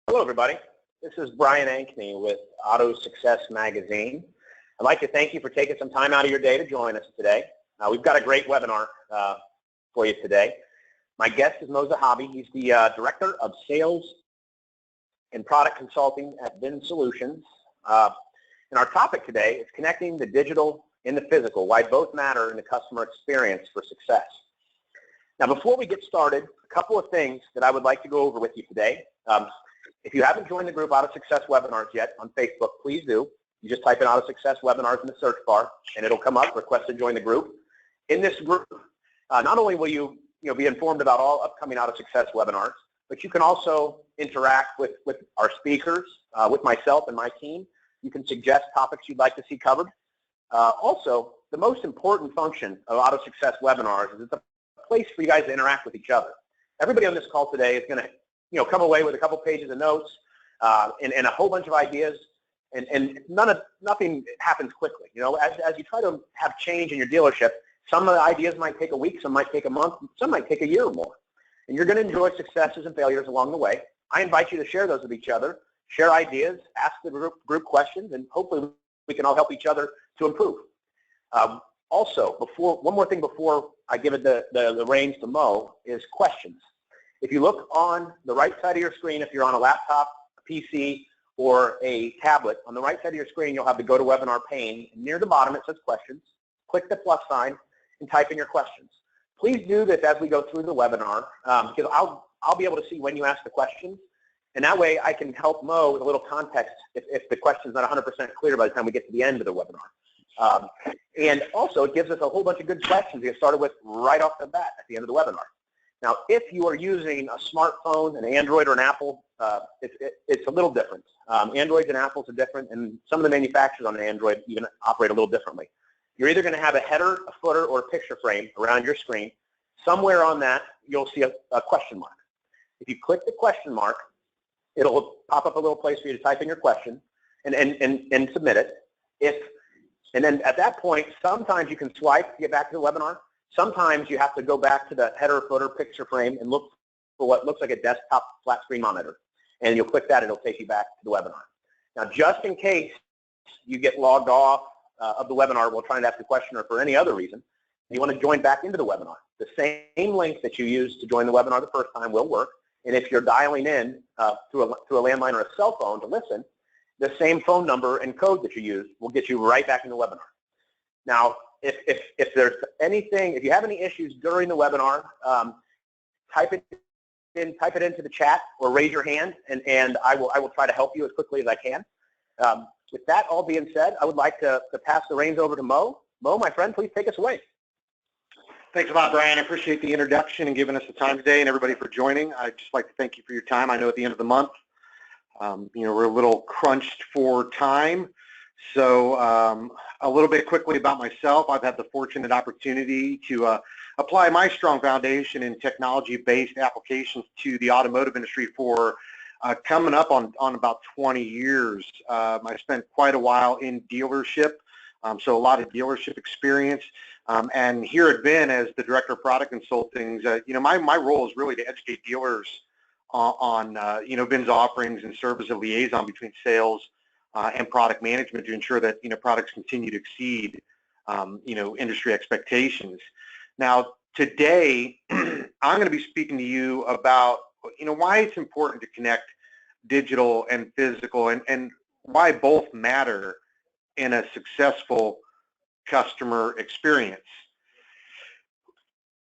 Hello, everybody. This is Brian Ankney with AutoSuccess magazine. I'd like to thank you for taking some time out of your day to join us today. We've got a great webinar for you today. My guest is Mo Zahabi. He's the Director of Sales and Product Consulting at VinSolutions. And our topic today is connecting the digital and the physical, why both matter in the customer experience for success. Now, before we get started, a couple of things that I would like to go over with you today. If you haven't joined the group AutoSuccess Webinars yet on Facebook, please do. You just type in AutoSuccess Webinars in the search bar, and it'll come up, request to join the group. In this group, not only will you be informed about all upcoming AutoSuccess webinars, but you can also interact with our speakers, with myself and my team. You can suggest topics you'd like to see covered. Also, the most important function of AutoSuccess webinars is it's a place for you guys to interact with each other. Everybody on this call today is going to come away with a couple pages of notes and a whole bunch of ideas, and nothing happens quickly. As you try to have change in your dealership, some of the ideas might take a week, some might take a month, some might take a year or more. And you're going to enjoy successes and failures along the way. I invite you to share those with each other, share ideas, ask the group questions, and hopefully we can all help each other to improve. Also, one more thing before I give it the reins to Mo is questions. If you look on the right side of your screen, if you're on a laptop, a PC, or a tablet, on the right side of your screen you'll have the GoToWebinar pane. And near the bottom it says questions. Click the plus sign and type in your questions. Please do this as we go through the webinar because I'll be able to see when you ask the questions, and that way I can help Mo with a little context if the question's not 100% clear by the time we get to the end of the webinar. And also it gives us a whole bunch of good questions to get started with right off the bat at the end of the webinar. Now, if you are using a smartphone, an Android or an Apple, it's a little different. Androids and Apples are different, and some of the manufacturers on an Android even operate a little differently. You're either going to have a header, a footer, or a picture frame around your screen. Somewhere on that, you'll see a question mark. If you click the question mark, it'll pop up a little place for you to type in your question and submit it. And then at that point, sometimes you can swipe to get back to the webinar. Sometimes you have to go back to the header, footer, picture frame and look for what looks like a desktop flat screen monitor. And you'll click that and it'll take you back to the webinar. Now, just in case you get logged off of the webinar while trying to ask a question or for any other reason, you want to join back into the webinar, the same link that you used to join the webinar the first time will work. And if you're dialing in through a landline or a cell phone to listen, the same phone number and code that you used will get you right back in the webinar. Now, if there's anything, if you have any issues during the webinar, type it into the chat or raise your hand, and I will try to help you as quickly as I can. With that all being said, I would like to pass the reins over to Mo. Mo, my friend, please take us away. Thanks a lot, Brian. I appreciate the introduction and giving us the time today, and everybody for joining. I'd just like to thank you for your time. I know at the end of the month, we're a little crunched for time. So a little bit quickly about myself. I've had the fortunate opportunity to apply my strong foundation in technology-based applications to the automotive industry for coming up on about 20 years. I spent quite a while in dealership, so a lot of dealership experience. And here at Vin, as the Director of Product Consulting, my role is really to educate dealers on Vin's offerings and serve as a liaison between sales and product management to ensure that products continue to exceed industry expectations. Now today I'm going to be speaking to you about why it's important to connect digital and physical and why both matter in a successful customer experience.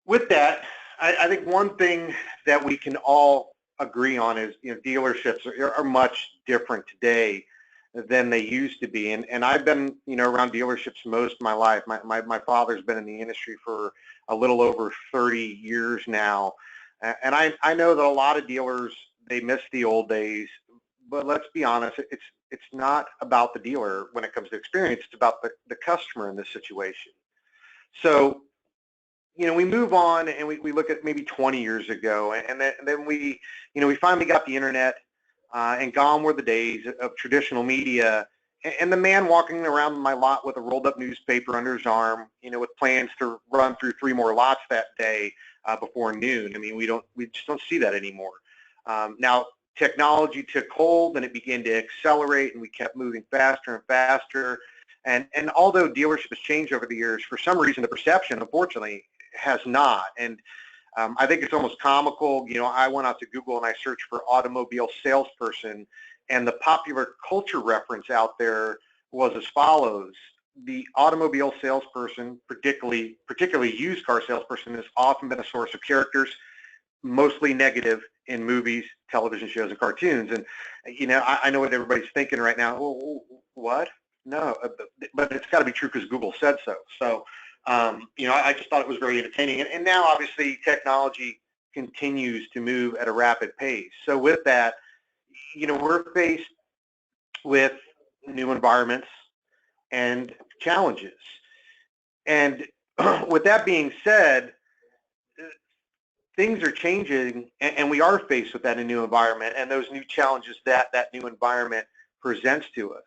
With that, I think one thing that we can all agree on is dealerships are much different today than they used to be, and I've been around dealerships most of my life. My father's been in the industry for a little over 30 years now, and I know that a lot of dealers, they miss the old days, but let's be honest, it's not about the dealer when it comes to experience. It's about the customer in this situation. So we move on and we look at maybe 20 years ago, and then we finally got the internet. And gone were the days of traditional media and the man walking around my lot with a rolled up newspaper under his arm, with plans to run through 3 more lots that day before noon. I mean, we just don't see that anymore. Now, technology took hold and it began to accelerate, and we kept moving faster and faster. And although dealership has changed over the years, for some reason the perception, unfortunately, has not. And I think it's almost comical. I went out to Google and I searched for automobile salesperson, and the popular culture reference out there was as follows. The automobile salesperson, particularly used car salesperson, has often been a source of characters, mostly negative, in movies, television shows, and cartoons. And I know what everybody's thinking right now. Well, what? No, but it's got to be true because Google said so. So, I just thought it was very entertaining. And now, obviously, technology continues to move at a rapid pace. So with that, we're faced with new environments and challenges. And with that being said, things are changing, and we are faced with that in a new environment and those new challenges that new environment presents to us.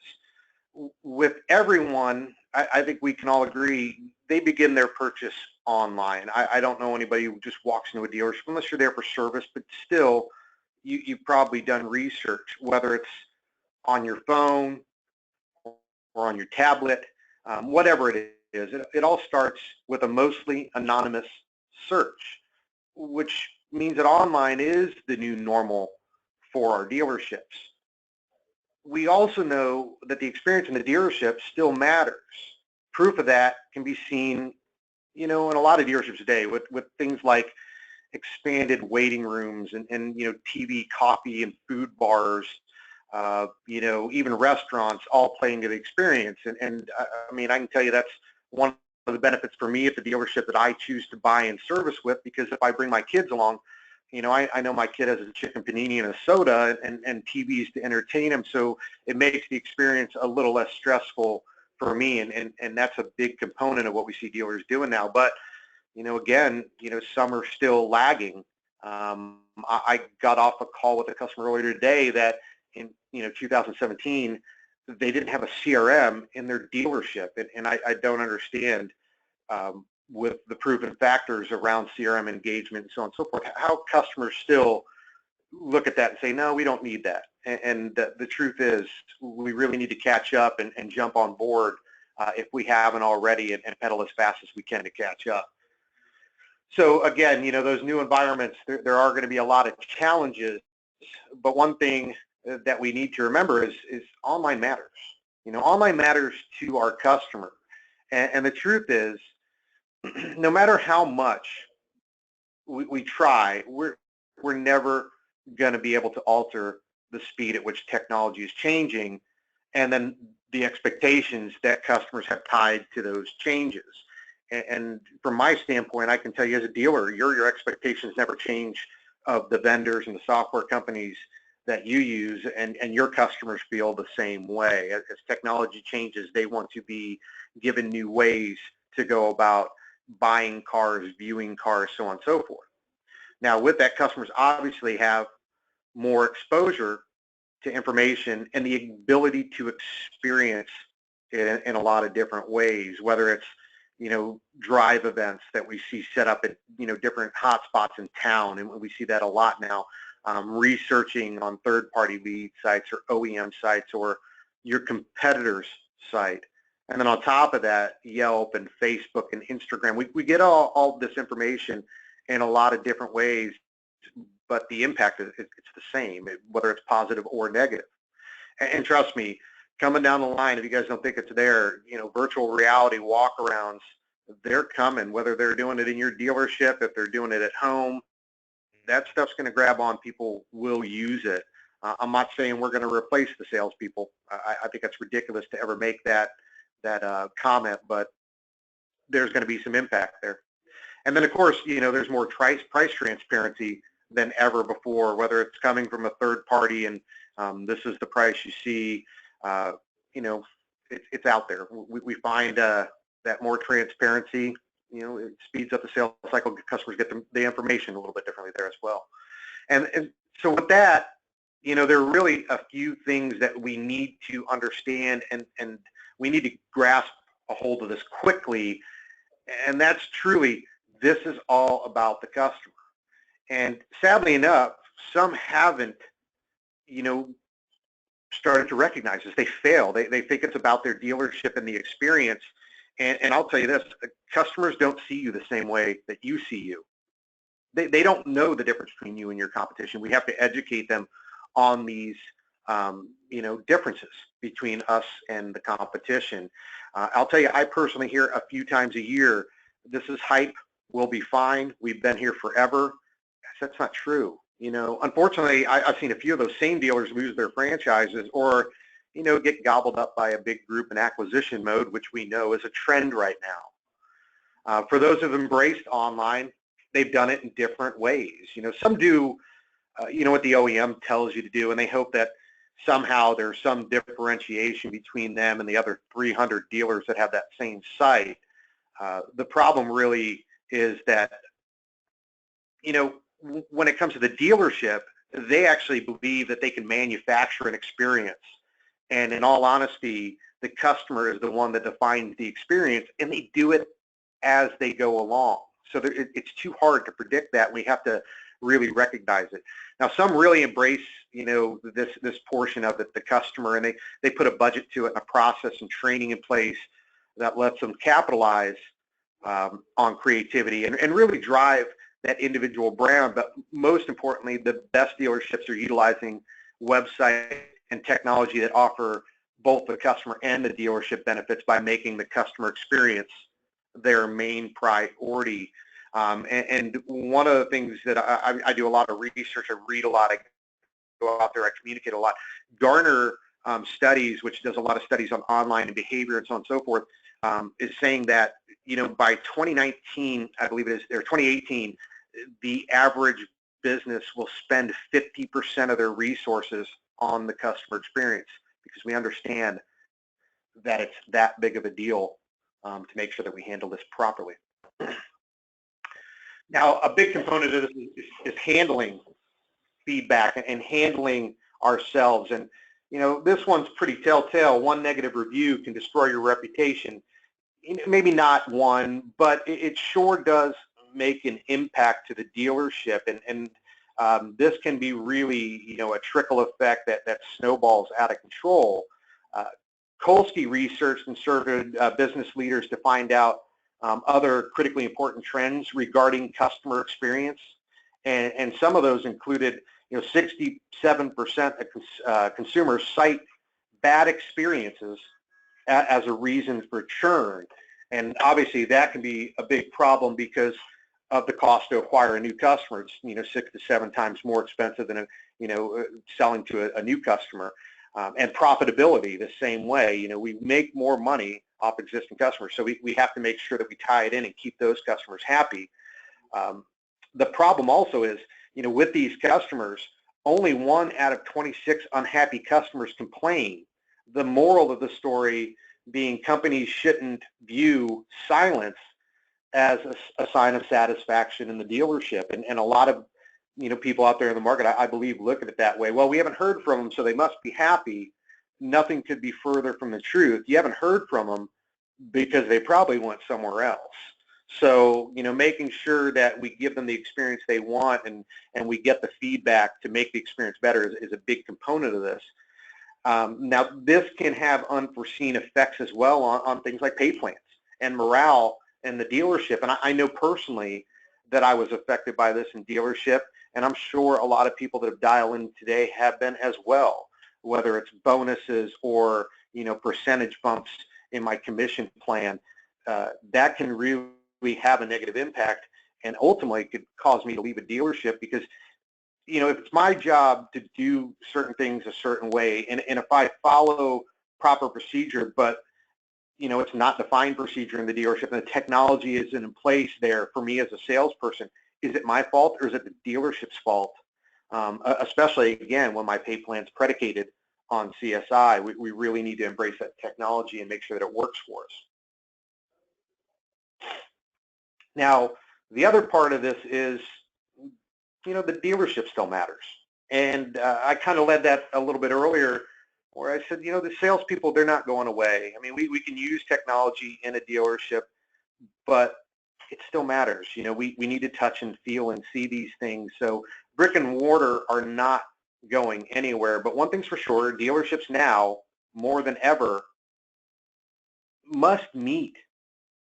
With everyone, I think we can all agree, they begin their purchase online. I don't know anybody who just walks into a dealership unless you're there for service, but still, you've probably done research, whether it's on your phone or on your tablet, whatever it is. It all starts with a mostly anonymous search, which means that online is the new normal for our dealerships. We also know that the experience in the dealership still matters. Proof of that can be seen, in a lot of dealerships today with things like expanded waiting rooms and TV, coffee, and food bars, even restaurants all playing to the experience. And I mean, I can tell you that's one of the benefits for me at the dealership that I choose to buy and service with, because if I bring my kids along, I know my kid has a chicken panini and a soda and TVs to entertain him, so it makes the experience a little less stressful for me, and that's a big component of what we see dealers doing now. But again, some are still lagging. I got off a call with a customer earlier today that in 2017 they didn't have a CRM in their dealership, and I don't understand with the proven factors around CRM engagement and so on and so forth, how customers still look at that and say, no, we don't need that. And the truth is, we really need to catch up and jump on board if we haven't already, and pedal as fast as we can to catch up. So again, those new environments, there are going to be a lot of challenges, but one thing that we need to remember is online matters. Online matters to our customer. And the truth is, no matter how much we try, we're never going to be able to alter the speed at which technology is changing, and then the expectations that customers have tied to those changes. And from my standpoint, I can tell you as a dealer, your expectations never change of the vendors and the software companies that you use, and your customers feel the same way. As technology changes, they want to be given new ways to go about buying cars, viewing cars, so on and so forth. Now, with that, customers obviously have more exposure to information and the ability to experience it in a lot of different ways, whether it's drive events that we see set up at different hotspots in town, and we see that a lot now. Researching on third-party lead sites or OEM sites or your competitor's site. And then on top of that, Yelp and Facebook and Instagram, we get all this information in a lot of different ways, but the impact is it's the same, whether it's positive or negative. And trust me, coming down the line, if you guys don't think it's there, virtual reality walkarounds, they're coming, whether they're doing it in your dealership, if they're doing it at home. That stuff's going to grab on. People will use it. I'm not saying we're going to replace the salespeople. I think that's ridiculous to ever make that comment, but there's going to be some impact there. And then, of course, there's more price transparency than ever before, whether it's coming from a third party and this is the price you see. It's out there. We find that more transparency, it speeds up the sales cycle. Customers get the information a little bit differently there as well. And so with that, there are really a few things that we need to understand, and we need to grasp a hold of this quickly. And that's truly, this is all about the customer. And sadly enough, some haven't started to recognize this. They fail. They think it's about their dealership and the experience. And I'll tell you this, customers don't see you the same way that you see you. They don't know the difference between you and your competition. We have to educate them on these, differences between us and the competition. I'll tell you, I personally hear a few times a year, this is hype, we'll be fine, we've been here forever. That's not true. Unfortunately, I've seen a few of those same dealers lose their franchises or, get gobbled up by a big group in acquisition mode, which we know is a trend right now. For those who've embraced online, they've done it in different ways. Some do, what the OEM tells you to do, and they hope that somehow there's some differentiation between them and the other 300 dealers that have that same site. The problem really is that, when it comes to the dealership, they actually believe that they can manufacture an experience. And in all honesty, the customer is the one that defines the experience, and they do it as they go along. So it's too hard to predict that. We have to really recognize it. Now, some really embrace, this portion of it, the customer, and they put a budget to it and a process and training in place that lets them capitalize on creativity and really drive that individual brand. But most importantly, the best dealerships are utilizing website and technology that offer both the customer and the dealership benefits by making the customer experience their main priority. And one of the things that I do a lot of research, I read a lot, I go out there, I communicate a lot. Gartner studies, which does a lot of studies on online and behavior and so on and so forth, is saying that, by 2019, I believe it is, or 2018, the average business will spend 50% of their resources on the customer experience, because we understand that it's that big of a deal to make sure that we handle this properly. Now, a big component of this is handling feedback and handling ourselves. And, this one's pretty telltale. One negative review can destroy your reputation. Maybe not one, but it sure does make an impact to the dealership. And this can be really, a trickle effect that snowballs out of control. Kolsky researched and surveyed business leaders to find out other critically important trends regarding customer experience. And some of those included, 67% of consumers cite bad experiences as a reason for churn. And obviously that can be a big problem because of the cost to acquire a new customer. It's 6 to 7 times more expensive than selling to a new customer. And profitability the same way. We make more money off existing customers, so we have to make sure that we tie it in and keep those customers happy. The problem also is, with these customers, only 1 out of 26 unhappy customers complain. The moral of the story being companies shouldn't view silence as a sign of satisfaction in the dealership. And a lot of people out there in the market, I believe, look at it that way. Well, we haven't heard from them, so they must be happy. Nothing could be further from the truth. You haven't heard from them because they probably went somewhere else. So, making sure that we give them the experience they want and we get the feedback to make the experience better is a big component of this. Now, this can have unforeseen effects as well on things like pay plans and morale in the dealership. And I know personally that I was affected by this in dealership, and I'm sure a lot of people that have dialed in today have been as well, whether it's bonuses or, percentage bumps in my commission plan. That can really have a negative impact and ultimately could cause me to leave a dealership because, if it's my job to do certain things a certain way, and if I follow proper procedure, but, it's not defined procedure in the dealership and the technology isn't in place there for me as a salesperson, is it my fault or is it the dealership's fault? Especially, again, when my pay plan's predicated on CSI, we really need to embrace that technology and make sure that it works for us. Now, the other part of this is, the dealership still matters. And I kind of led that a little bit earlier where I said, the salespeople, they're not going away. I mean, we can use technology in a dealership, but it still matters. We need to touch and feel and see these things. So brick and mortar are not going anywhere. But one thing's for sure, dealerships now, more than ever, must meet,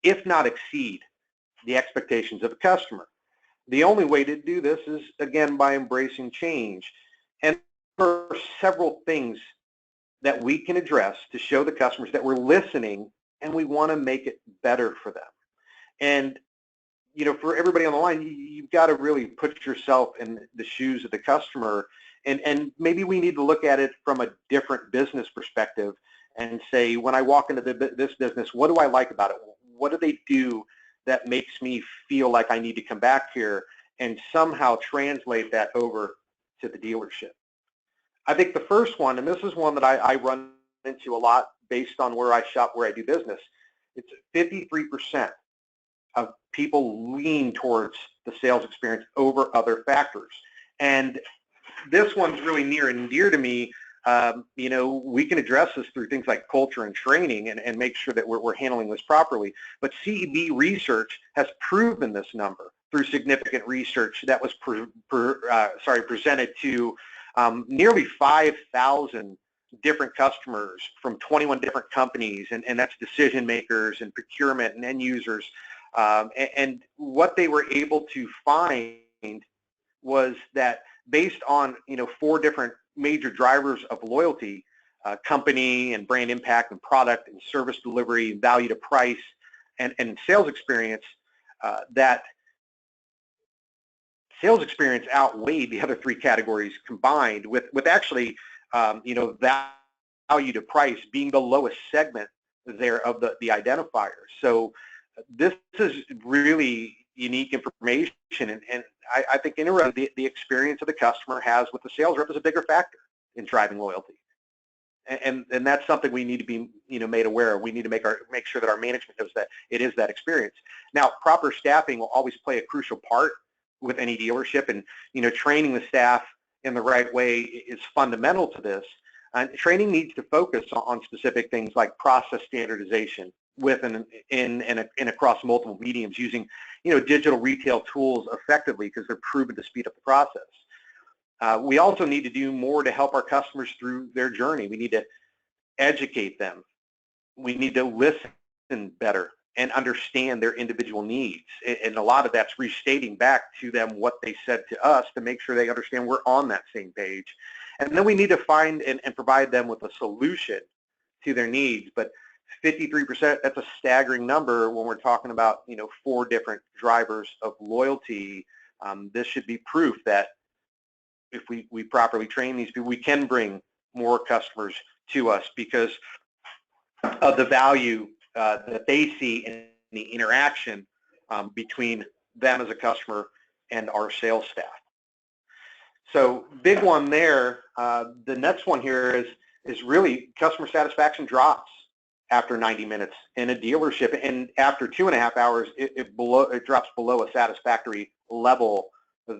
if not exceed, the expectations of a customer. The only way to do this is, again, by embracing change. And there are several things that we can address to show the customers that we're listening and we want to make it better for them. And, you know, for everybody on the line, you've got to really put yourself in the shoes of the customer. And maybe we need to look at it from a different business perspective and say, when I walk into this business, what do I like about it? What do they do that makes me feel like I need to come back here, and somehow translate that over to the dealership? I think the first one, and this is one that I run into a lot based on where I shop, where I do business, it's 53% of people lean towards the sales experience over other factors. And this one's really near and dear to me. You know, we can address this through things like culture and training and make sure that we're handling this properly. But CEB research has proven this number through significant research that was presented to nearly 5,000 different customers from 21 different companies, and that's decision makers and procurement and end users. And what they were able to find was that based on, you know, 4 different major drivers of loyalty, company and brand impact and product and service delivery, value to price, and sales experience, that sales experience outweighed the other 3 categories combined, with actually, you know, value to price being the lowest segment there of the identifiers. So this is really unique information, and I think in a row, the experience of the customer has with the sales rep is a bigger factor in driving loyalty, and that's something we need to be, you know, made aware of. We need to make sure that our management knows that it is that experience. Now, proper staffing will always play a crucial part with any dealership, and, you know, training the staff in the right way is fundamental to this. And training needs to focus on specific things like process standardization with and across multiple mediums, using, you know, digital retail tools effectively because they're proven to speed up the process. We also need to do more to help our customers through their journey. We need to educate them. We need to listen better and understand their individual needs. And a lot of that's restating back to them what they said to us to make sure they understand we're on that same page. And then we need to find and provide them with a solution to their needs. But 53%, that's a staggering number when we're talking about, you know, 4 different drivers of loyalty. This should be proof that if we properly train these people, we can bring more customers to us because of the value that they see in the interaction between them as a customer and our sales staff. So big one there. The next one here is really customer satisfaction drops after 90 minutes in a dealership, and after 2.5 hours, it drops below a satisfactory level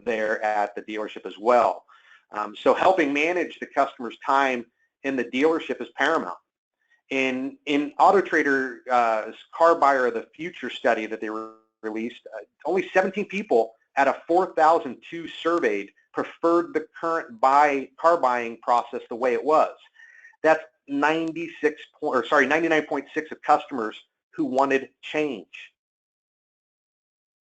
there at the dealership as well. So helping manage the customer's time in the dealership is paramount. In Auto Trader's Car Buyer of the Future study that they released, only 17 people out of 4,002 surveyed preferred the current car buying process the way it was. That's 99.6 of customers who wanted change.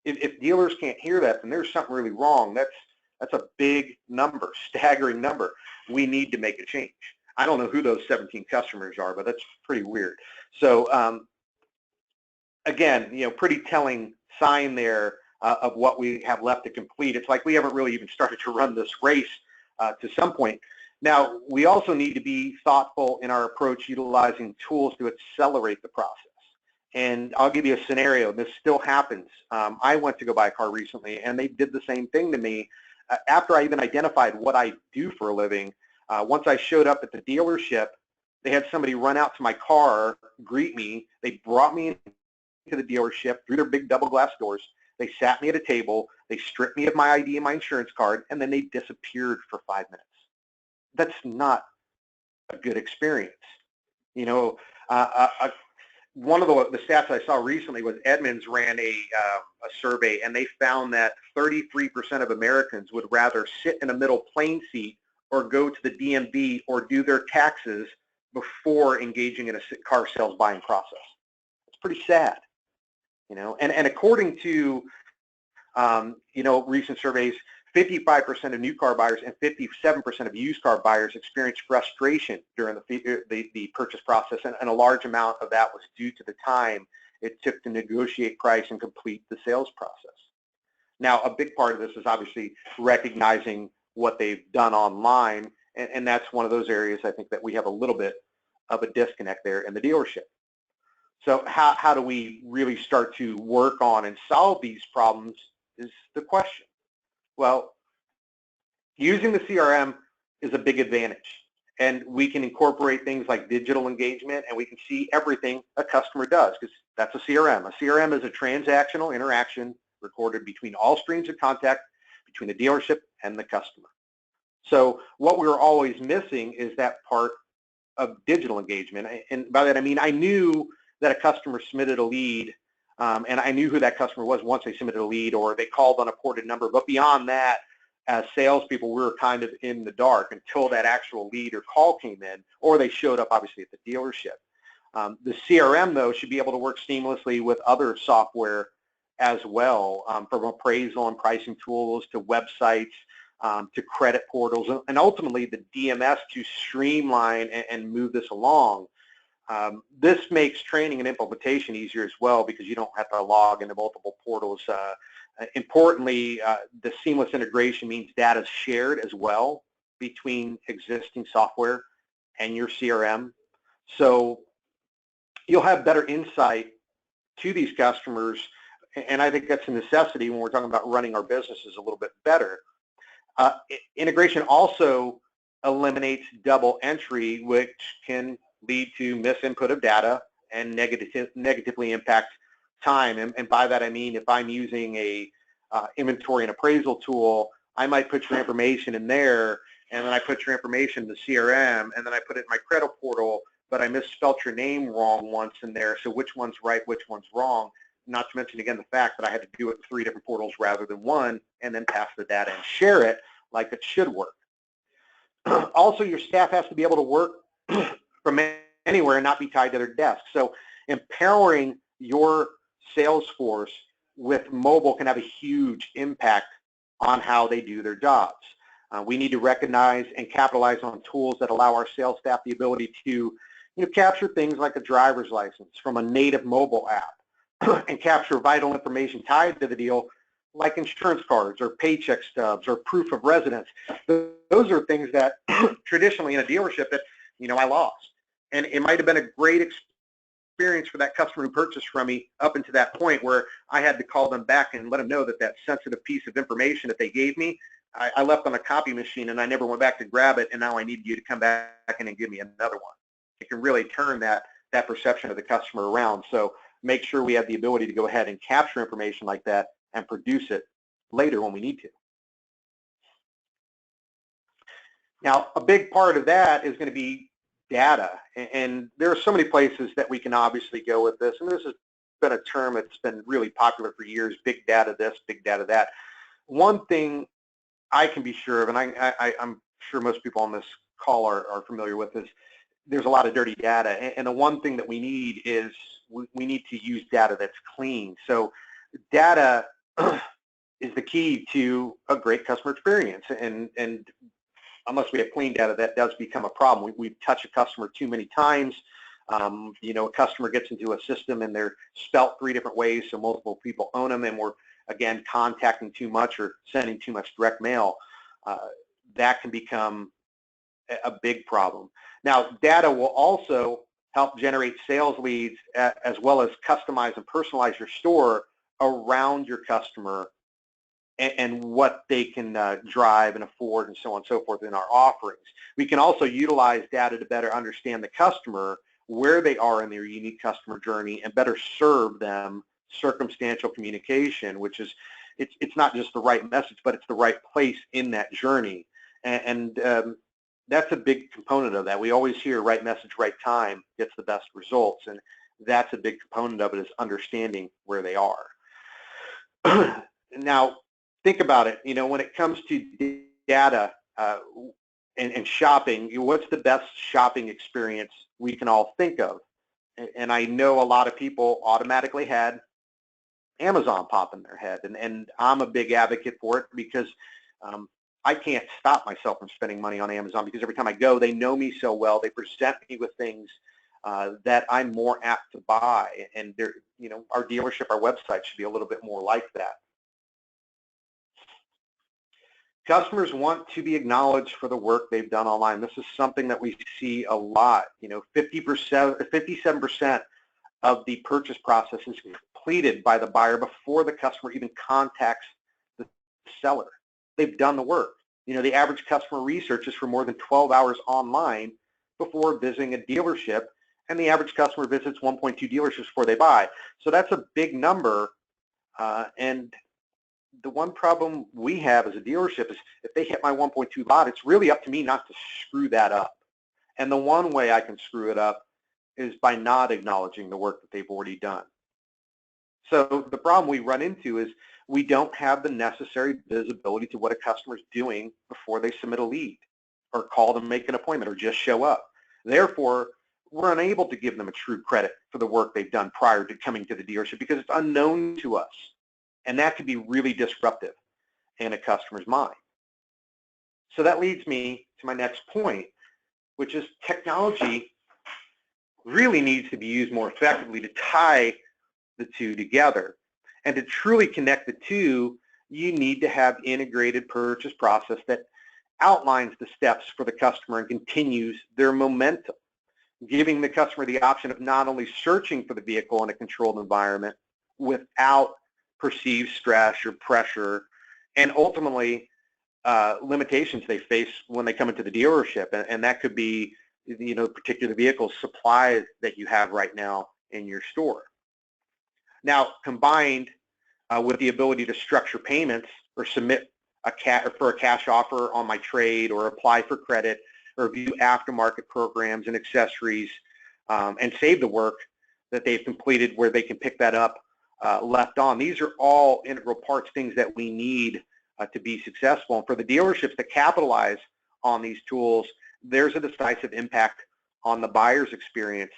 If dealers can't hear that, then there's something really wrong. That's a big number, staggering number. We need to make a change. I don't know who those 17 customers are, but that's pretty weird. So again, you know, pretty telling sign there of what we have left to complete. It's like we haven't really even started to run this race to some point. Now, we also need to be thoughtful in our approach, utilizing tools to accelerate the process. And I'll give you a scenario. This still happens. I went to go buy a car recently, and they did the same thing to me. After I even identified what I do for a living, once I showed up at the dealership, they had somebody run out to my car, greet me. They brought me into the dealership through their big double glass doors. They sat me at a table. They stripped me of my ID and my insurance card, and then they disappeared for 5 minutes. That's not a good experience. You know, one of the stats I saw recently was Edmunds ran a survey, and they found that 33% of Americans would rather sit in a middle plane seat or go to the DMV or do their taxes before engaging in a car sales buying process. It's pretty sad, and according to recent surveys, 55% of new car buyers and 57% of used car buyers experienced frustration during the purchase process, and a large amount of that was due to the time it took to negotiate price and complete the sales process. Now, a big part of this is obviously recognizing what they've done online, and that's one of those areas I think that we have a little bit of a disconnect there in the dealership. So how do we really start to work on and solve these problems is the question. Well, using the CRM is a big advantage, and we can incorporate things like digital engagement, and we can see everything a customer does, because that's a CRM. A CRM is a transactional interaction recorded between all streams of contact between the dealership and the customer. So what we were always missing is that part of digital engagement, and by that I mean I knew that a customer submitted a lead, and I knew who that customer was once they submitted a lead or they called on a ported number. But beyond that, as salespeople, we were kind of in the dark until that actual lead or call came in, or they showed up obviously at the dealership. The CRM, though, should be able to work seamlessly with other software as well, from appraisal and pricing tools to websites, to credit portals, and ultimately the DMS to streamline and move this along. This makes training and implementation easier as well, because you don't have to log into multiple portals. Importantly, the seamless integration means data is shared as well between existing software and your CRM. So you'll have better insight to these customers, and I think that's a necessity when we're talking about running our businesses a little bit better. Integration also eliminates double entry, which can lead to misinput of data and negatively impact time. And by that I mean, if I'm using a inventory and appraisal tool, I might put your information in there, and then I put your information in the CRM, and then I put it in my credit portal, but I misspelled your name wrong once in there. So which one's right, which one's wrong? Not to mention, again, the fact that I had to do it in 3 different portals rather than one, and then pass the data and share it like it should work. Also, your staff has to be able to work from anywhere and not be tied to their desk. So empowering your sales force with mobile can have a huge impact on how they do their jobs. We need to recognize and capitalize on tools that allow our sales staff the ability to capture things like a driver's license from a native mobile app and capture vital information tied to the deal, like insurance cards or paycheck stubs or proof of residence. Those are things that traditionally in a dealership that I lost. And it might have been a great experience for that customer who purchased from me up until that point where I had to call them back and let them know that that sensitive piece of information that they gave me, I left on a copy machine and I never went back to grab it, and now I need you to come back in and give me another one. It can really turn that perception of the customer around. So make sure we have the ability to go ahead and capture information like that and produce it later when we need to. Now, a big part of that is going to be data, and there are so many places that we can obviously go with this, and this has been a term that's been really popular for years: big data this, big data that. One thing I can be sure of, and I'm sure most people on this call are familiar with this, there's a lot of dirty data, and the one thing that we need is we need to use data that's clean. So data is the key to a great customer experience, and unless we have clean data, that does become a problem. We touch a customer too many times. A customer gets into a system and they're spelt 3 different ways, so multiple people own them, and we're, again, contacting too much or sending too much direct mail. That can become a big problem. Now, data will also help generate sales leads as well as customize and personalize your store around your customer and what they can drive and afford and so on and so forth in our offerings. We can also utilize data to better understand the customer, where they are in their unique customer journey, and better serve them circumstantial communication, which is, it's not just the right message, but it's the right place in that journey. And that's a big component of that. We always hear right message, right time gets the best results, and that's a big component of it, is understanding where they are. Now, think about it. When it comes to data, and shopping, what's the best shopping experience we can all think of? And I know a lot of people automatically had Amazon pop in their head, and I'm a big advocate for it because I can't stop myself from spending money on Amazon, because every time I go, they know me so well, they present me with things that I'm more apt to buy, and our dealership, our website should be a little bit more like that. Customers want to be acknowledged for the work they've done online. This is something that we see a lot. 57% of the purchase process is completed by the buyer before the customer even contacts the seller. They've done the work. The average customer researches for more than 12 hours online before visiting a dealership, and the average customer visits 1.2 dealerships before they buy. So that's a big number, and the one problem we have as a dealership is if they hit my 1.2 lot, it's really up to me not to screw that up. And the one way I can screw it up is by not acknowledging the work that they've already done. So the problem we run into is we don't have the necessary visibility to what a customer is doing before they submit a lead or call to make an appointment or just show up. Therefore, we're unable to give them a true credit for the work they've done prior to coming to the dealership because it's unknown to us. And that could be really disruptive in a customer's mind. So that leads me to my next point, which is technology really needs to be used more effectively to tie the two together. And to truly connect the two, you need to have integrated purchase process that outlines the steps for the customer and continues their momentum, giving the customer the option of not only searching for the vehicle in a controlled environment without perceived stress or pressure, and ultimately limitations they face when they come into the dealership, and that could be particular vehicle supply that you have right now in your store. Now, combined with the ability to structure payments or submit for a cash offer on my trade, or apply for credit, or view aftermarket programs and accessories, and save the work that they've completed where they can pick that up left on. These are all integral parts, things that we need to be successful. And for the dealerships that capitalize on these tools, there's a decisive impact on the buyer's experience,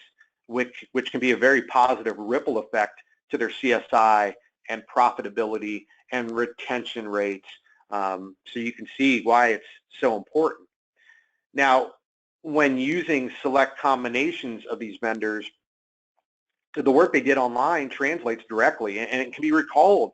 which can be a very positive ripple effect to their CSI and profitability and retention rates. So you can see why it's so important. Now, when using select combinations of these vendors, the work they did online translates directly, and it can be recalled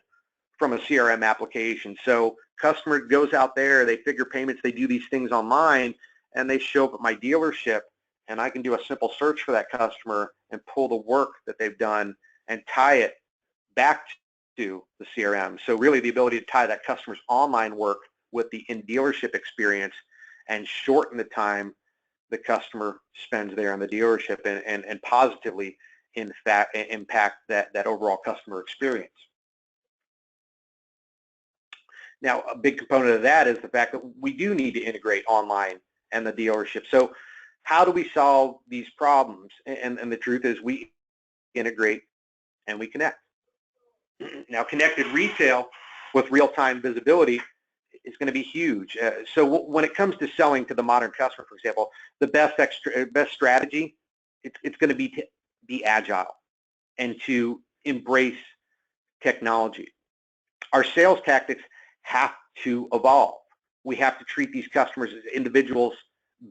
from a CRM application. So customer goes out there, they figure payments, they do these things online, and they show up at my dealership, and I can do a simple search for that customer and pull the work that they've done and tie it back to the CRM. So really the ability to tie that customer's online work with the in-dealership experience and shorten the time the customer spends there in the dealership, and positively in fact impact that overall customer experience. Now, a big component of that is the fact that we do need to integrate online and the dealership. So how do we solve these problems? And the truth is we integrate and we connect. Now, connected retail with real-time visibility is going to be huge. So when it comes to selling to the modern customer, for example, the best strategy, it's going to be agile and to embrace technology. Our sales tactics have to evolve. We have to treat these customers as individuals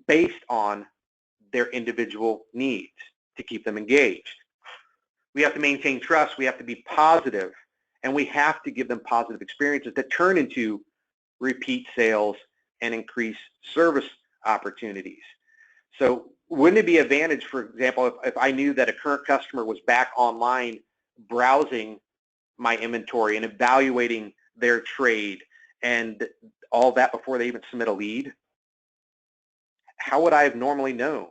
based on their individual needs to keep them engaged. We have to maintain trust, we have to be positive, and we have to give them positive experiences that turn into repeat sales and increase service opportunities. So wouldn't it be an advantage, for example, if I knew that a current customer was back online browsing my inventory and evaluating their trade and all that before they even submit a lead? How would I have normally known?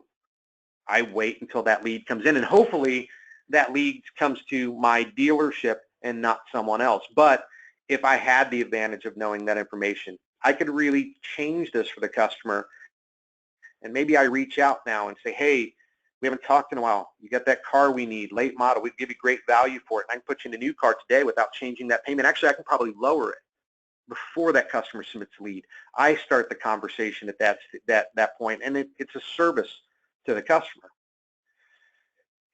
I wait until that lead comes in, and hopefully that lead comes to my dealership and not someone else. But if I had the advantage of knowing that information, I could really change this for the customer. And maybe I reach out now and say, hey, we haven't talked in a while. You got that car we need, late model. We give you great value for it. And I can put you in a new car today without changing that payment. Actually, I can probably lower it. before that customer submits a lead. I start the conversation at that point, and it's a service to the customer.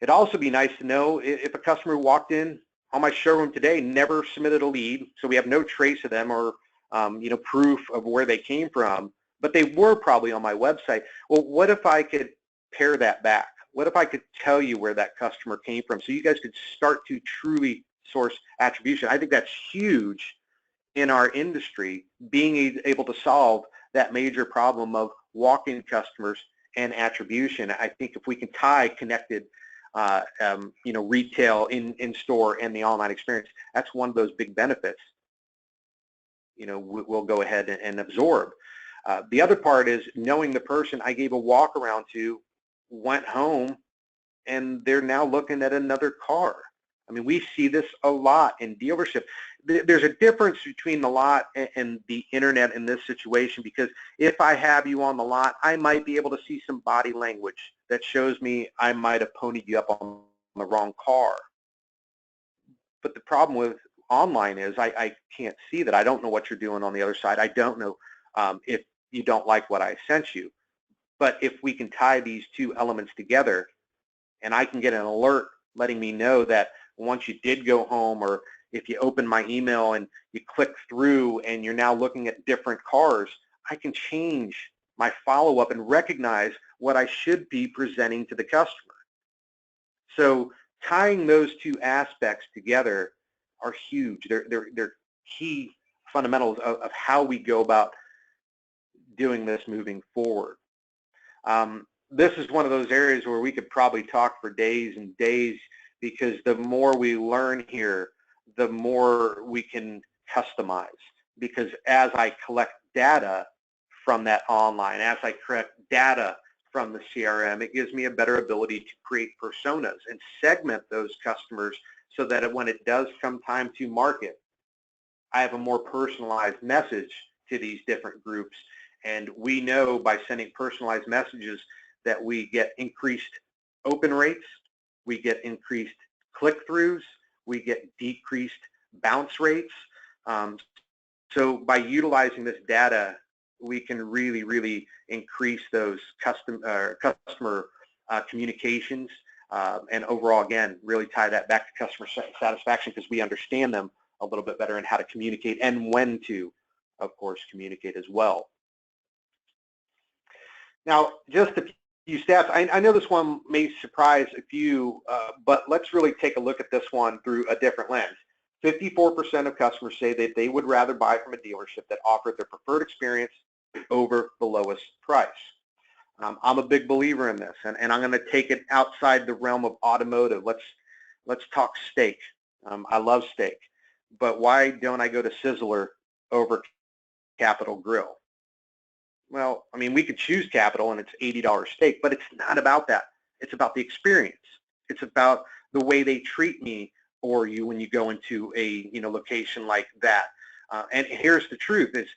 It'd also be nice to know if a customer walked in on my showroom today, never submitted a lead, so we have no trace of them or proof of where they came from, but they were probably on my website. Well, what if I could pare that back? What if I could tell you where that customer came from so you guys could start to truly source attribution? I think that's huge in our industry, being able to solve that major problem of walk-in customers and attribution. I think if we can tie connected retail in store and the online experience, that's one of those big benefits we'll go ahead and absorb. The other part is knowing the person I gave a walk around to went home and they're now looking at another car. I mean, we see this a lot in dealership. There's a difference between the lot and the internet in this situation, because if I have you on the lot, I might be able to see some body language that shows me I might have ponied you up on the wrong car. But the problem with online is I can't see that. I don't know what you're doing on the other side. I don't know if you don't like what I sent you. But if we can tie these two elements together, and I can get an alert letting me know that once you did go home, or if you open my email and you click through and you're now looking at different cars, I can change my follow-up and recognize what I should be presenting to the customer. So tying those two aspects together are huge. They're key fundamentals of how we go about doing this moving forward. This is one of those areas where we could probably talk for days and days, because the more we learn here, the more we can customize. Because as I collect data from that online, as I collect data from the CRM, it gives me a better ability to create personas and segment those customers so that when it does come time to market, I have a more personalized message to these different groups. And we know by sending personalized messages that we get increased open rates, we get increased click-throughs, we get decreased bounce rates. So by utilizing this data, we can really increase those customer communications, and overall, again, really tie that back to customer satisfaction, because we understand them a little bit better and how to communicate and when to, of course, communicate as well. Now, just a few stats. I know this one may surprise a few, but let's really take a look at this one through a different lens. 54% of customers say that they would rather buy from a dealership that offered their preferred experience over the lowest price. I'm a big believer in this, and I'm going to take it outside the realm of automotive. Let's talk steak. I love steak, but why don't I go to Sizzler over Capital Grill? Well, I mean, we could choose Capital and it's $80 steak, but it's not about that. It's about the experience. It's about the way they treat me or you when you go into a location like that. And here's the truth: is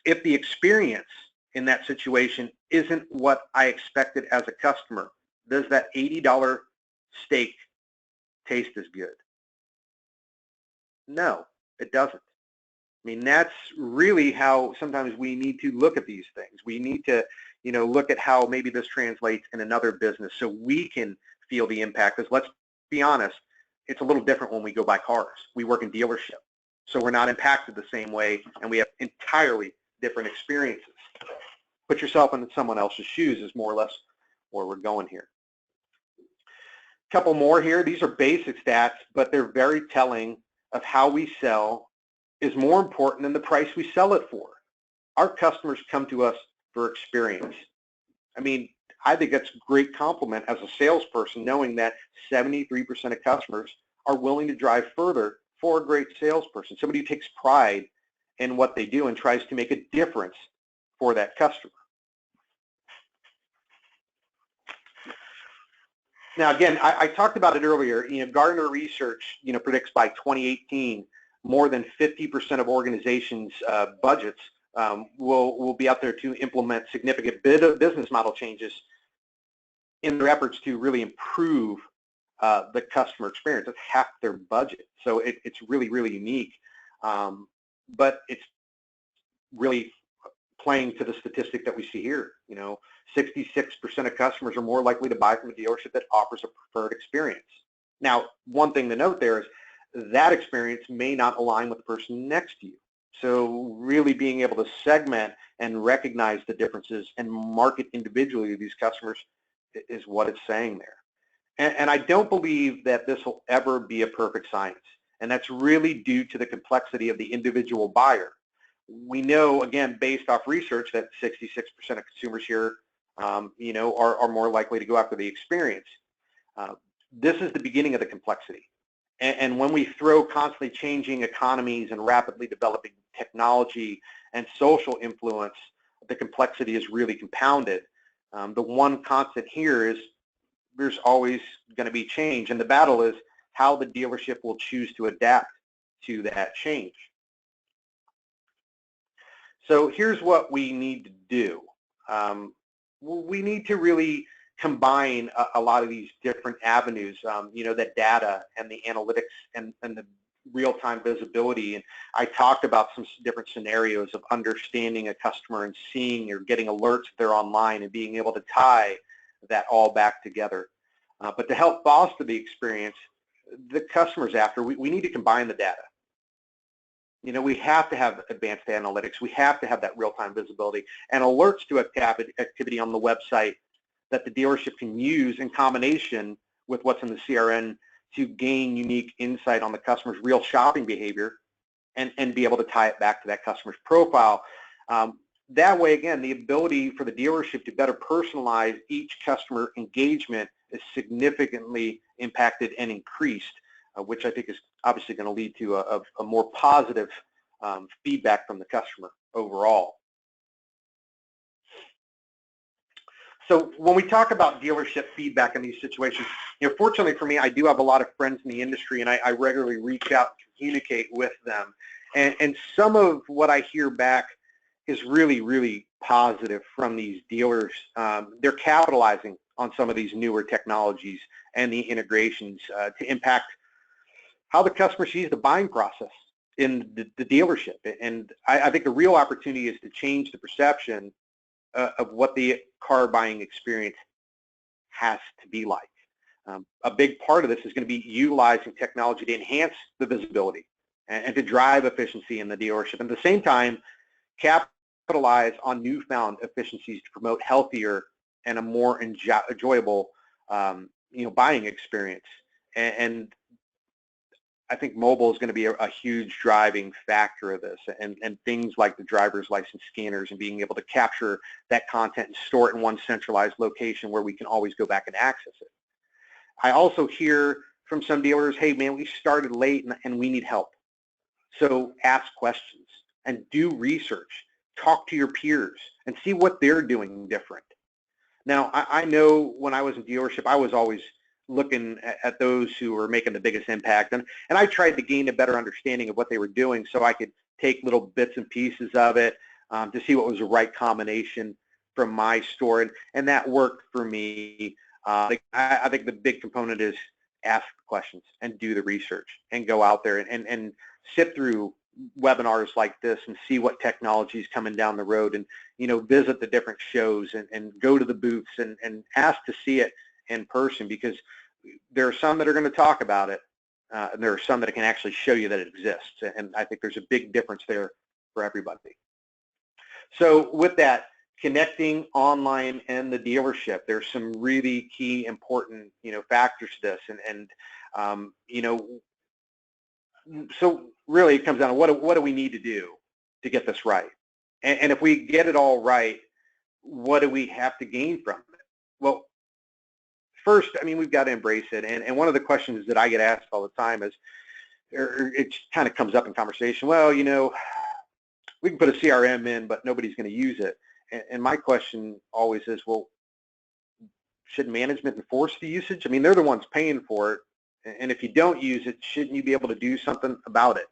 if the experience in that situation isn't what I expected as a customer, does that $80 steak taste as good? No, it doesn't. I mean, that's really how sometimes we need to look at these things. We need to, look at how maybe this translates in another business so we can feel the impact. Because let's be honest, it's a little different when we go buy cars. We work in dealership, so we're not impacted the same way, and we have entirely different experiences. Put yourself in someone else's shoes is more or less where we're going here. A couple more here. These are basic stats, but they're very telling of how we sell is more important than the price we sell it for. Our customers come to us for experience. I mean, I think that's a great compliment as a salesperson, knowing that 73% of customers are willing to drive further for a great salesperson, somebody who takes pride in what they do and tries to make a difference for that customer. Now, again, I talked about it earlier. Gartner research, predicts by 2018, more than 50% of organizations' budgets will be out there to implement significant business model changes in their efforts to really improve the customer experience. That's half their budget, so it's really unique. But it's really playing to the statistic that we see here. 66% of customers are more likely to buy from a dealership that offers a preferred experience. Now, one thing to note there is that experience may not align with the person next to you. So really being able to segment and recognize the differences and market individually to these customers is what it's saying there. And I don't believe that this will ever be a perfect science. And that's really due to the complexity of the individual buyer. We know, again, based off research, that 66% of consumers here, are more likely to go after the experience. This is the beginning of the complexity. And when we throw constantly changing economies and rapidly developing technology and social influence, the complexity is really compounded. The one constant here is there's always going to be change, and the battle is how the dealership will choose to adapt to that change. So here's what we need to do. We need to really combine a lot of these different avenues, that data and the analytics and the real-time visibility. And I talked about some different scenarios of understanding a customer and seeing or getting alerts if they're online and being able to tie that all back together. But to help foster the experience the customer's after, we need to combine the data. We have to have advanced analytics. We have to have that real-time visibility and alerts to activity on the website that the dealership can use in combination with what's in the CRM to gain unique insight on the customer's real shopping behavior and be able to tie it back to that customer's profile. That way, again, the ability for the dealership to better personalize each customer engagement is significantly impacted and increased, which I think is obviously going to lead to a more positive feedback from the customer overall. So when we talk about dealership feedback in these situations, fortunately for me, I do have a lot of friends in the industry, and I regularly reach out and communicate with them. And some of what I hear back is really, really positive from these dealers. They're capitalizing on some of these newer technologies and the integrations to impact how the customer sees the buying process in the dealership. And I think the real opportunity is to change the perception of what the car buying experience has to be like. A big part of this is going to be utilizing technology to enhance the visibility and to drive efficiency in the dealership. And at the same time, capitalize on newfound efficiencies to promote healthier and a more enjoyable buying experience. And I think mobile is going to be a huge driving factor of this, and things like the driver's license scanners and being able to capture that content and store it in one centralized location where we can always go back and access it. I also hear from some dealers, hey man, we started late and we need help. So ask questions and do research, talk to your peers and see what they're doing different. Now, I know when I was in dealership, I was always looking at those who were making the biggest impact, and I tried to gain a better understanding of what they were doing so I could take little bits and pieces of it to see what was the right combination from my store, and that worked for me. I think the big component is ask questions and do the research and go out there and sit through webinars like this and see what technology is coming down the road, and visit the different shows and go to the booths and ask to see it in person, because there are some that are going to talk about it and there are some that can actually show you that it exists, and I think there's a big difference there for everybody. So with that, connecting online and the dealership, there's some really key important factors to this, and so really it comes down to what do we need to do to get this right, and if we get it all right, what do we have to gain from it? Well, first, we've got to embrace it, and one of the questions that I get asked all the time is, or it kind of comes up in conversation, well, we can put a CRM in, but nobody's going to use it. And my question always is, well, should management enforce the usage? They're the ones paying for it, and if you don't use it, shouldn't you be able to do something about it?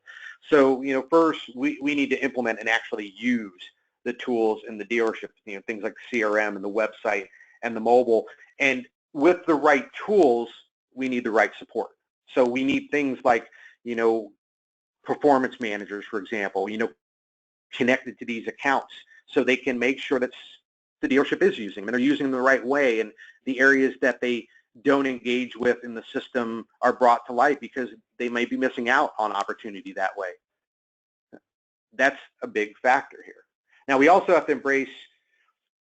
So, first, we need to implement and actually use the tools in the dealership, things like the CRM and the website and the mobile. And with the right tools, we need the right support. So we need things like, performance managers, for example, connected to these accounts so they can make sure that the dealership is using them and they're using them the right way, and the areas that they don't engage with in the system are brought to light because they may be missing out on opportunity that way. That's a big factor here. Now, we also have to embrace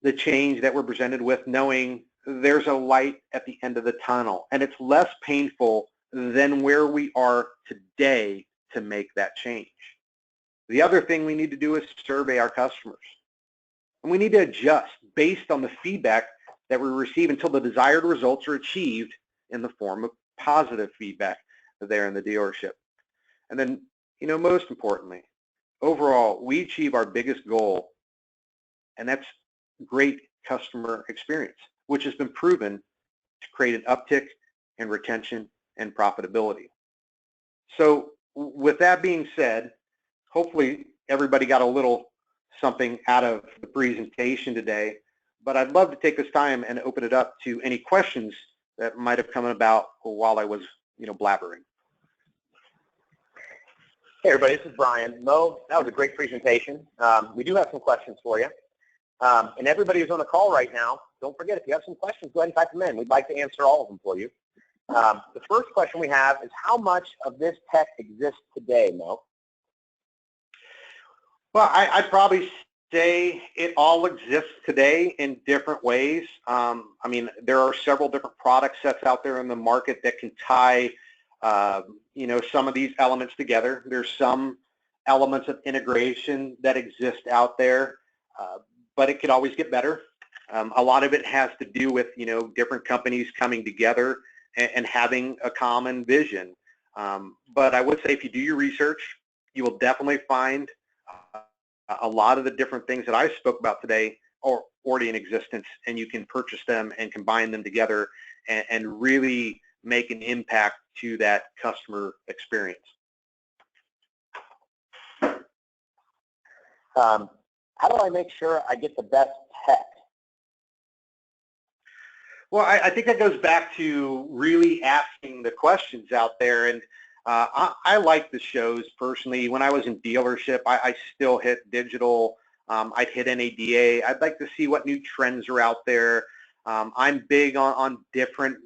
the change that we're presented with, knowing there's a light at the end of the tunnel, and it's less painful than where we are today to make that change. The other thing we need to do is survey our customers. And we need to adjust based on the feedback that we receive until the desired results are achieved in the form of positive feedback there in the dealership. And then, most importantly, overall, we achieve our biggest goal, and that's great customer experience, which has been proven to create an uptick in retention and profitability. So with that being said, hopefully everybody got a little something out of the presentation today, but I'd love to take this time and open it up to any questions that might have come about while I was, blabbering. Hey everybody, this is Brian. Mo, that was a great presentation. We do have some questions for you. And everybody who's on the call right now, don't forget, if you have some questions, go ahead and type them in. We'd like to answer all of them for you. The first question we have is, how much of this tech exists today, Mo? Well, I'd probably say it all exists today in different ways. There are several different product sets out there in the market that can tie, some of these elements together. There's some elements of integration that exist out there, but it could always get better. A lot of it has to do with, different companies coming together and having a common vision. But I would say if you do your research, you will definitely find a lot of the different things that I spoke about today are already in existence, and you can purchase them and combine them together and really make an impact to that customer experience. How do I make sure I get the best tech? Well, I think that goes back to really asking the questions out there. And I like the shows personally. When I was in dealership, I still hit digital. I'd hit NADA. I'd like to see what new trends are out there. I'm big on different,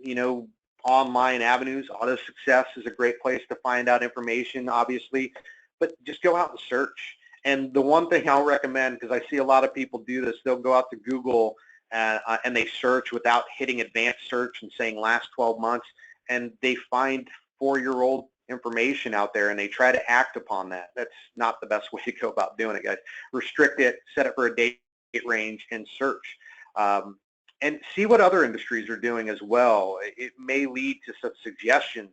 online avenues. AutoSuccess is a great place to find out information, obviously, but just go out and search. And the one thing I'll recommend, because I see a lot of people do this, they'll go out to Google and they search without hitting advanced search and saying last 12 months, and they find 4-year-old information out there and they try to act upon that. That's not the best way to go about doing it, guys. Restrict it, set it for a date range, and search. And see what other industries are doing as well. It may lead to some suggestions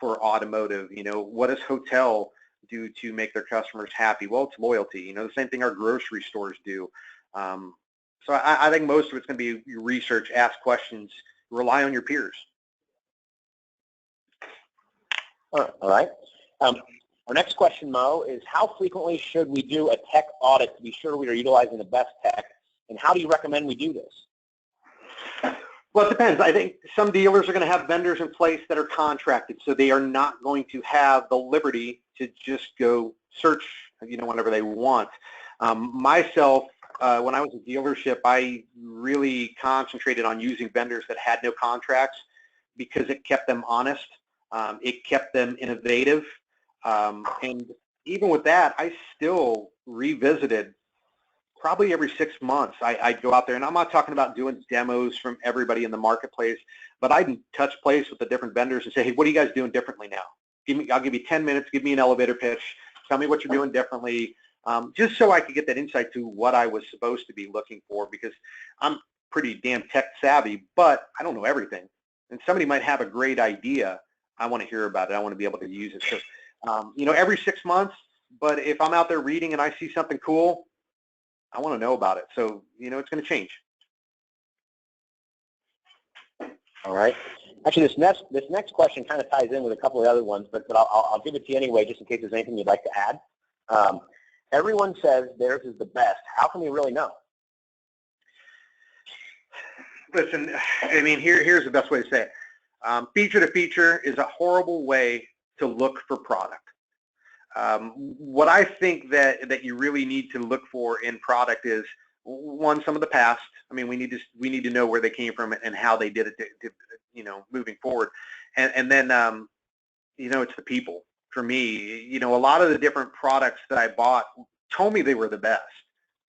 for automotive. What does hotel do to make their customers happy? Well, it's loyalty. The same thing our grocery stores do. So I think most of it's going to be your research, ask questions, rely on your peers. All right. Our next question, Mo, is how frequently should we do a tech audit to be sure we are utilizing the best tech, and how do you recommend we do this? Well, it depends. I think some dealers are going to have vendors in place that are contracted, so they are not going to have the liberty to just go search, whenever they want. Myself, when I was a dealership, I really concentrated on using vendors that had no contracts because it kept them honest. It kept them innovative. And even with that, I still revisited probably every 6 months. I'd go out there, and I'm not talking about doing demos from everybody in the marketplace, but I'd touch base with the different vendors and say, hey, what are you guys doing differently now? I'll give you 10 minutes, give me an elevator pitch, tell me what you're doing differently, just so I could get that insight to what I was supposed to be looking for, because I'm pretty damn tech savvy, but I don't know everything. And somebody might have a great idea. I want to hear about it. I want to be able to use it. So, every 6 months, but if I'm out there reading and I see something cool, I want to know about it. So, it's going to change. All right. Actually, this next question kind of ties in with a couple of other ones, but I'll give it to you anyway, just in case there's anything you'd like to add. Everyone says theirs is the best. How can we really know? Listen, here's the best way to say it. Feature to feature is a horrible way to look for product. What I think that you really need to look for in product is, one, some of the past. I mean, we need to know where they came from and how they did it, moving forward. And then, it's the people. For me, a lot of the different products that I bought told me they were the best,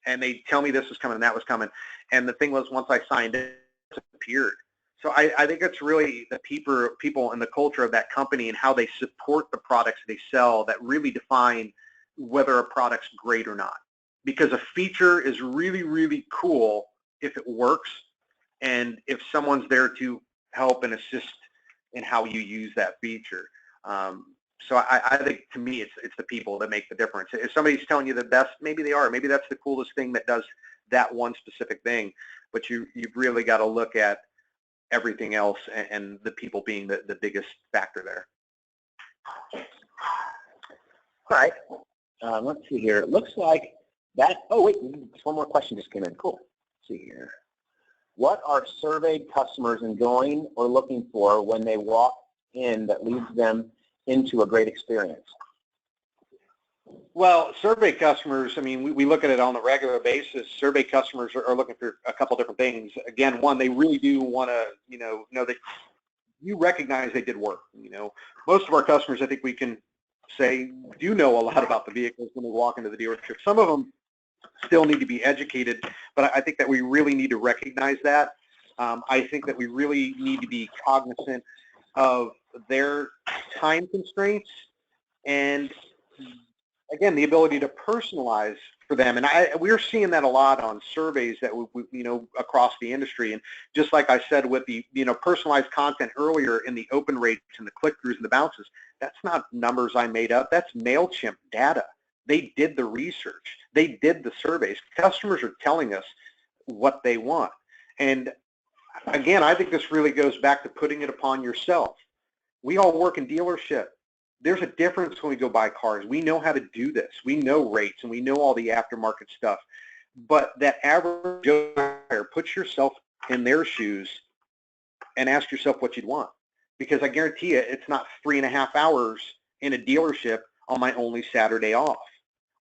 and they tell me this was coming and that was coming. And the thing was, once I signed it, it appeared. So I think it's really the people and the culture of that company and how they support the products they sell that really define whether a product's great or not. Because a feature is really, really cool if it works, and if someone's there to help and assist in how you use that feature. So I think, to me, it's the people that make the difference. If somebody's telling you the best, maybe they are. Maybe that's the coolest thing that does that one specific thing. But you've really got to look at everything else, and the people being the biggest factor there. All right. Let's see here. It looks like that. Oh, wait. One more question just came in. Cool. Let's see here. What are surveyed customers enjoying or looking for when they walk in that leads them into a great experience? Well, survey customers, I mean, we look at it on a regular basis. Survey customers are looking for a couple different things. Again, one, they really do want to, know that you recognize they did work. Most of our customers, I think we can say, do know a lot about the vehicles when they walk into the dealership. Some of them still need to be educated, but I think that we really need to recognize that. I think that we really need to be cognizant of their time constraints and, again, the ability to personalize for them. And we're seeing that a lot on surveys that across the industry. And just like I said with the personalized content earlier in the open rates and the click-throughs and the bounces, that's not numbers I made up. That's MailChimp data. They did the research. They did the surveys. Customers are telling us what they want. And again, I think this really goes back to putting it upon yourself. We all work in dealership. There's a difference when we go buy cars. We know how to do this. We know rates and we know all the aftermarket stuff. But that average buyer, put yourself in their shoes and ask yourself what you'd want. Because I guarantee you, it's not 3.5 hours in a dealership on my only Saturday off.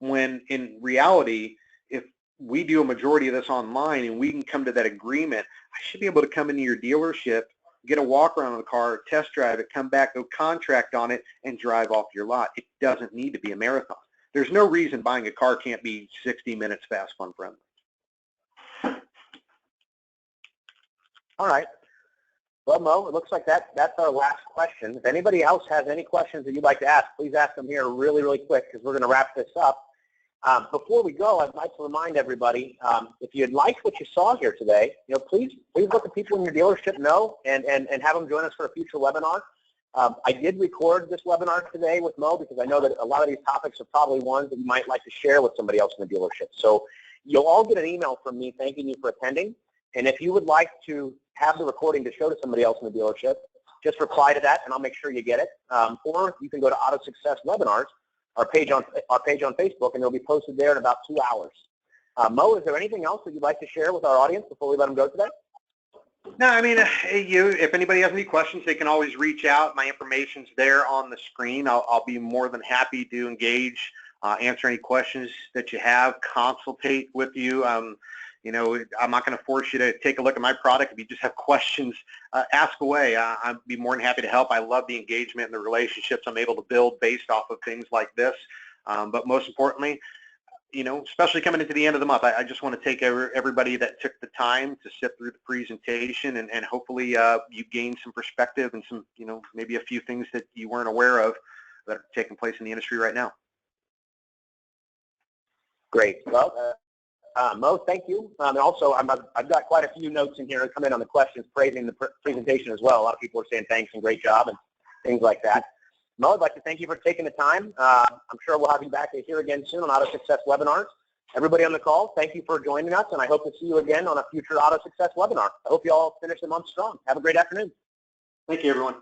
When in reality, if we do a majority of this online and we can come to that agreement, I should be able to come into your dealership, get a walk around on the car, test drive it, come back, go contract on it, and drive off your lot. It doesn't need to be a marathon. There's no reason buying a car can't be 60 minutes fast, fun, friendly. All right. Well, Mo, it looks like that's our last question. If anybody else has any questions that you'd like to ask, please ask them here really, really quick, because we're going to wrap this up. Before we go, I'd like to remind everybody, if you'd like what you saw here today, please let the people in your dealership know and have them join us for a future webinar. I did record this webinar today with Mo because I know that a lot of these topics are probably ones that you might like to share with somebody else in the dealership. So you'll all get an email from me thanking you for attending. And if you would like to have the recording to show to somebody else in the dealership, just reply to that and I'll make sure you get it. Or you can go to AutoSuccess Webinars, our page on Facebook, and it'll be posted there in about 2 hours. Mo, is there anything else that you'd like to share with our audience before we let them go today? No, I mean, if anybody has any questions, they can always reach out. My information's there on the screen. I'll be more than happy to engage, answer any questions that you have, consultate with you. I'm not going to force you to take a look at my product. If you just have questions, ask away. I'd be more than happy to help. I love the engagement and the relationships I'm able to build based off of things like this. But most importantly, especially coming into the end of the month, I just want to take everybody that took the time to sit through the presentation and hopefully you gained some perspective and some, maybe a few things that you weren't aware of that are taking place in the industry right now. Great. Well, Mo, thank you. And also, I've got quite a few notes in here that come in on the questions praising the presentation as well. A lot of people are saying thanks and great job and things like that. Mo, I'd like to thank you for taking the time. I'm sure we'll have you back here again soon on AutoSuccess webinars. Everybody on the call, thank you for joining us, and I hope to see you again on a future AutoSuccess webinar. I hope you all finish the month strong. Have a great afternoon. Thank you, everyone.